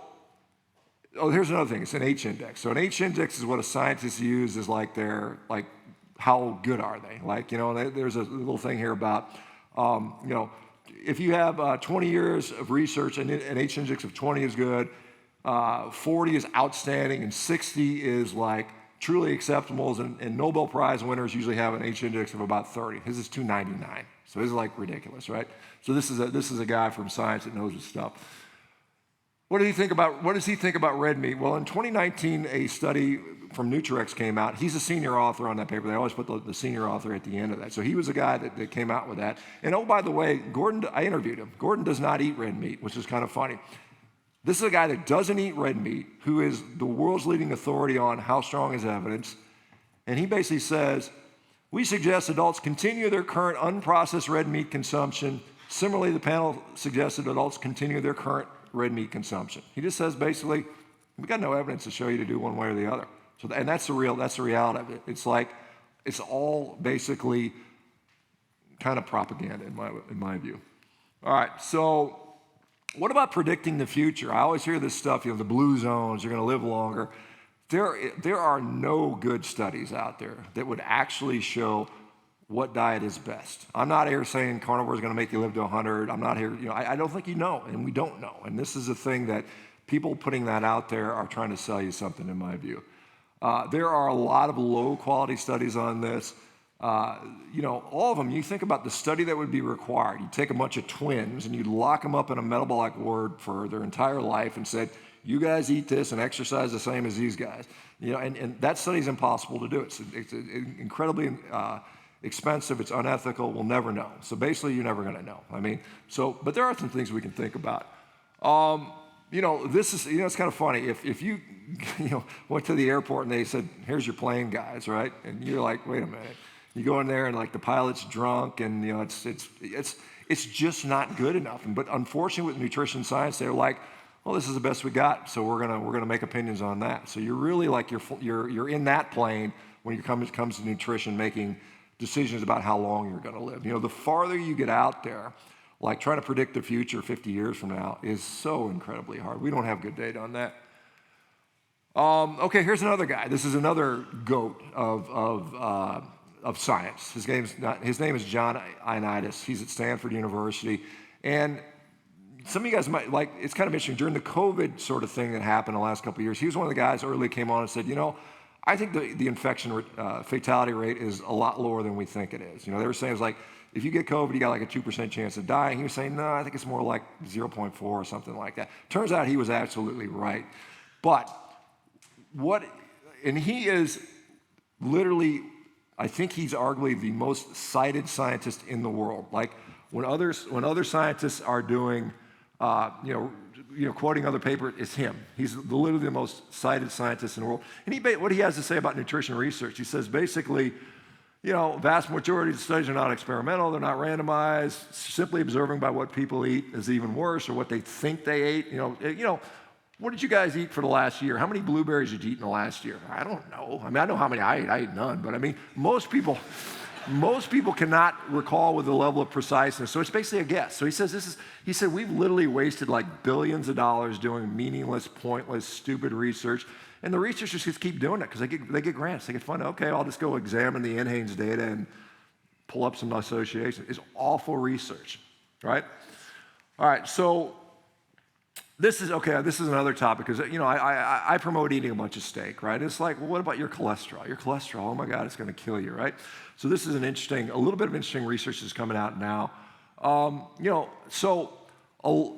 Speaker 2: here's another thing. It's an H-index. So an H-index is what a scientist uses how good are they? There's a little thing here about, if you have 20 years of research and an H-index of 20 is good, 40 is outstanding, and 60 is truly acceptable, and Nobel Prize winners usually have an H-index of about 30. His is 299. So this is ridiculous, right? So this is a guy from science that knows his stuff. What does he think about red meat? Well, in 2019, a study from Nutritional came out. He's a senior author on that paper. They always put the senior author at the end of that. So he was a guy that came out with that. And oh, by the way, Gordon, I interviewed him. Gordon does not eat red meat, which is kind of funny. This is a guy that doesn't eat red meat, who is the world's leading authority on how strong is evidence. And he basically says, we suggest adults continue their current unprocessed red meat consumption. Similarly, the panel suggested adults continue their current red meat consumption. He just says, basically, we got no evidence to show you to do one way or the other. So, and that's the reality of it. It's all basically kind of propaganda in my view. All right, so what about predicting the future? I always hear this stuff, the blue zones, you're going to live longer. There are no good studies out there that would actually show what diet is best. I'm not here saying carnivore is going to make you live to 100. I'm not here, I don't think and we don't know. And this is a thing that people putting that out there are trying to sell you something, in my view. There are a lot of low quality studies on this. All of them, you think about the study that would be required. You take a bunch of twins and you lock them up in a metabolic ward for their entire life and said, you guys eat this and exercise the same as these guys. And that study is impossible to do. It's incredibly expensive. It's unethical. We'll never know. So basically, you're never going to know. But there are some things we can think about. This is, it's kind of funny. If you, went to the airport and they said, here's your plane, guys, right? And you're like, wait a minute. You go in there and the pilot's drunk, and it's just not good enough. But unfortunately, with nutrition science, they're like, well, this is the best we got, so we're gonna make opinions on that. So you're really you're in that plane when it comes to nutrition, making decisions about how long you're gonna live. The farther you get out there, trying to predict the future 50 years from now is so incredibly hard. We don't have good data on that. Okay, here's another guy. This is another goat of science. His name is John Ioannidis. He's at Stanford University, and some of you guys might it's kind of interesting. During the COVID sort of thing that happened the last couple of years, he was one of the guys early came on and said, I think the infection fatality rate is a lot lower than we think it is. They were saying it's if you get COVID, you got a 2% chance of dying. He was saying, no, I think it's more 0.4 or something like that. Turns out he was absolutely right. But and he is literally, I think he's arguably the most cited scientist in the world. When other scientists are doing, quoting other papers, it's him. He's literally the most cited scientist in the world. And what he has to say about nutrition research, he says basically, vast majority of the studies are not experimental, they're not randomized. Simply observing by what people eat is even worse, or what they think they ate. What did you guys eat for the last year? How many blueberries did you eat in the last year? I don't know. I know how many I ate. I ate none. But most people, most people cannot recall with the level of preciseness. So it's basically a guess. So he said, we've literally wasted like billions of dollars doing meaningless, pointless, stupid research. And the researchers just keep doing it because they get grants. They get funded. Okay, I'll just go examine the NHANES data and pull up some associations. It's awful research, right? All right, so this is another topic because I promote eating a bunch of steak, right? It's like, well, what about your cholesterol? Your cholesterol, oh my God, it's going to kill you, right? So this is a little bit of interesting research that's coming out now.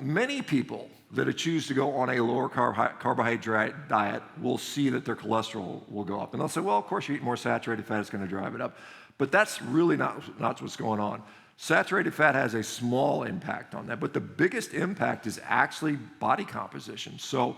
Speaker 2: Many people that choose to go on a lower carbohydrate diet will see that their cholesterol will go up, and they'll say, well, of course you eat more saturated fat, it's going to drive it up, but that's really not what's going on. Saturated fat has a small impact on that, but the biggest impact is actually body composition. So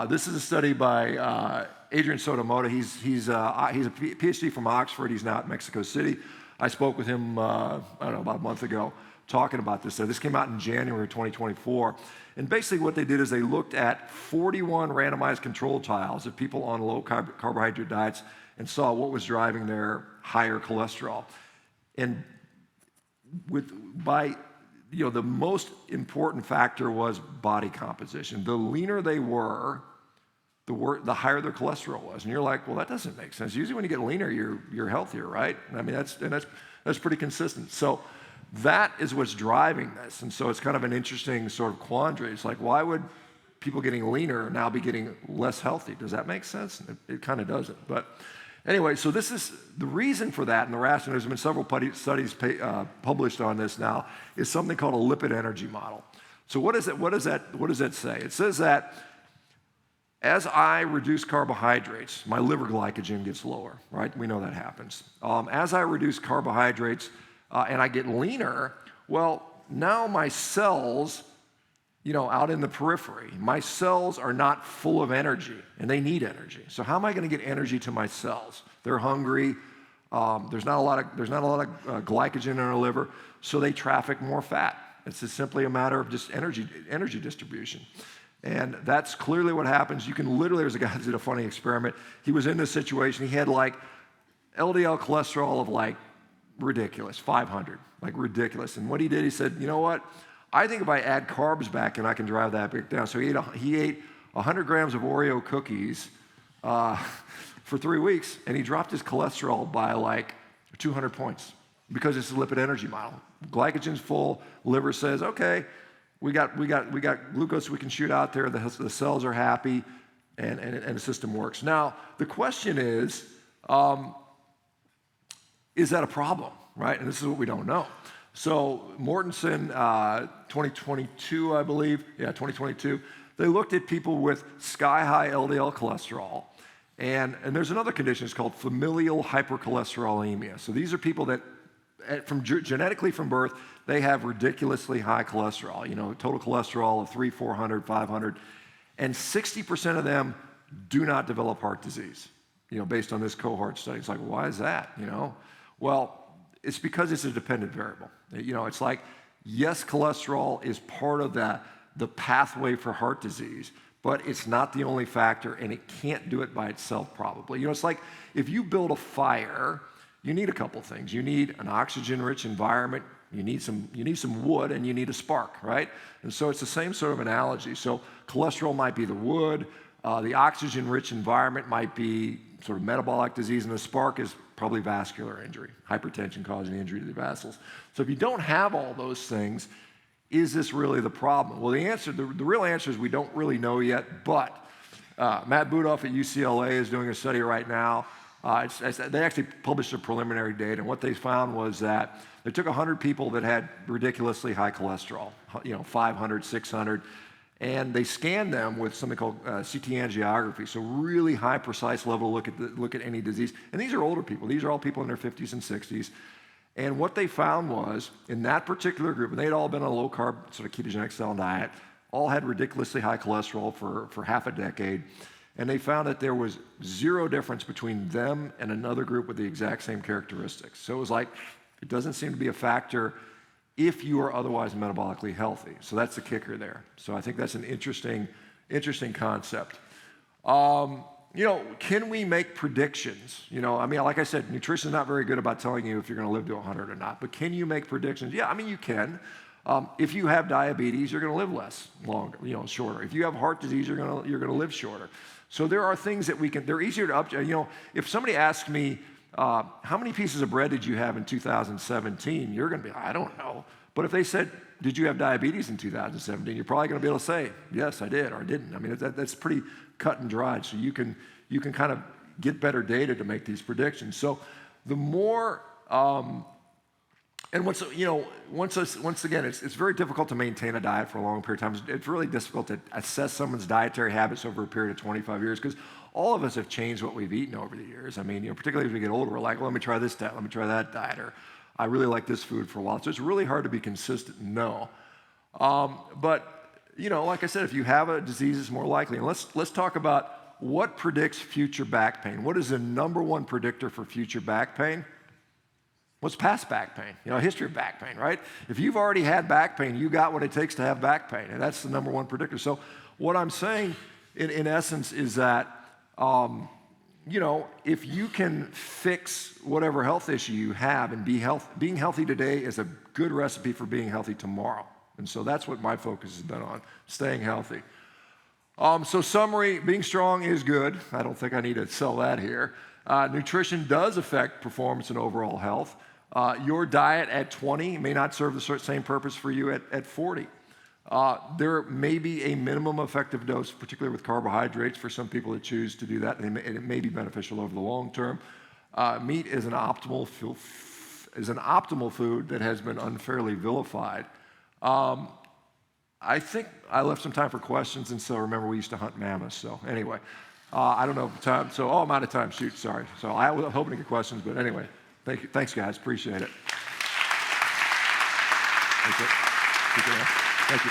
Speaker 2: this is a study by Adrian Sotomoda. He's a PhD from Oxford. He's now at Mexico City. I spoke with him, about a month ago, talking about this. So this came out in January 2024. And basically what they did is they looked at 41 randomized controlled trials of people on low carbohydrate diets and saw what was driving their higher cholesterol. And the most important factor was body composition. The leaner they were, the higher their cholesterol was. And you're like, well, that doesn't make sense. Usually when you get leaner, you're healthier, right? I mean, that's pretty consistent. So that is what's driving this. And so it's kind of an interesting sort of quandary. It's like, why would people getting leaner now be getting less healthy? Does that make sense? It kind of doesn't. But anyway, so this is the reason for that, and the rationale. There's been several studies published on this now. Is something called a lipid energy model. So what does that say? It says that as I reduce carbohydrates, my liver glycogen gets lower, right? We know that happens. As I reduce carbohydrates and I get leaner, well, now my cells, out in the periphery, my cells are not full of energy, and they need energy. So how am I going to get energy to my cells? They're hungry. There's not a lot of glycogen in our liver, so they traffic more fat. It's just simply a matter of just energy distribution. And that's clearly what happens. You can literally, there's a guy that did a funny experiment. He was in this situation. He had like LDL cholesterol of like ridiculous, 500, like ridiculous. And what he did, he said, you know what? I think if I add carbs back in, I can drive that back down. So he ate 100 grams of Oreo cookies for 3 weeks, and he dropped his cholesterol by like 200 points because it's a lipid energy model. Glycogen's full. Liver says, okay, we got glucose we can shoot out there. The cells are happy, and the system works. Now the question is that a problem, right? And this is what we don't know. So Mortensen, 2022, I believe, 2022, they looked at people with sky-high LDL cholesterol, and there's another condition, it's called familial hypercholesterolemia. So these are people that, genetically from birth, they have ridiculously high cholesterol, total cholesterol of 300, 400, 500, and 60% of them do not develop heart disease, based on this cohort study. It's like, why is that, Well, it's because it's a dependent variable. It's like, yes, cholesterol is part of the pathway for heart disease, but it's not the only factor, and it can't do it by itself probably. It's like if you build a fire, you need a couple things. You need an oxygen-rich environment, you need some wood, and you need a spark, right? And so it's the same sort of analogy. So cholesterol might be the wood, the oxygen-rich environment might be sort of metabolic disease, and the spark is probably vascular injury, hypertension causing injury to the vessels. So if you don't have all those things, is this really the problem? Well, the real answer is we don't really know yet, but Matt Budoff at UCLA is doing a study right now. They actually published a preliminary data, and what they found was that they took 100 people that had ridiculously high cholesterol, 500, 600, and they scanned them with something called CT angiography, so really high, precise level look at any disease. And these are older people. These are all people in their 50s and 60s. And what they found was, in that particular group, and they'd all been on a low-carb, sort of ketogenic style diet, all had ridiculously high cholesterol for half a decade, and they found that there was zero difference between them and another group with the exact same characteristics. So it was like, it doesn't seem to be a factor if you are otherwise metabolically healthy. So that's the kicker there. So I think that's an interesting concept. Can we make predictions? I mean, like I said, nutrition is not very good about telling you if you're going to live to 100 or not, but can you make predictions? Yeah, I mean, you can. If you have diabetes, you're going to live shorter. If you have heart disease, you're going to live shorter. So there are things that they're easier to if somebody asks me, how many pieces of bread did you have in 2017? You're going to be, I don't know. But if they said, did you have diabetes in 2017? You're probably going to be able to say, yes, I did, or I didn't. I mean, that's pretty cut and dried. So you can kind of get better data to make these predictions. So the more, and once again, it's very difficult to maintain a diet for a long period of time. It's really difficult to assess someone's dietary habits over a period of 25 years because all of us have changed what we've eaten over the years. I mean, particularly as we get older, we're like, well, let me try this diet, let me try that diet, or I really like this food for a while. So it's really hard to be consistent and know. But like I said, if you have a disease, it's more likely. And let's talk about what predicts future back pain. What is the number one predictor for future back pain? What's past back pain? A history of back pain, right? If you've already had back pain, you got what it takes to have back pain, and that's the number one predictor. So what I'm saying, in essence, is that if you can fix whatever health issue you have and being healthy today is a good recipe for being healthy tomorrow. And so that's what my focus has been on, staying healthy. So summary, being strong is good. I don't think I need to sell that here. Nutrition does affect performance and overall health. Your diet at 20 may not serve the same purpose for you at 40. There may be a minimum effective dose, particularly with carbohydrates, for some people that choose to do that, and it may be beneficial over the long term. Meat is an optimal food that has been unfairly vilified. I think I left some time for questions, and so remember we used to hunt mammoths. So anyway, I don't know time. So I'm out of time. Shoot, sorry. So I was hoping to get questions, but anyway, thank you. Thanks, guys. Appreciate it. Thank you.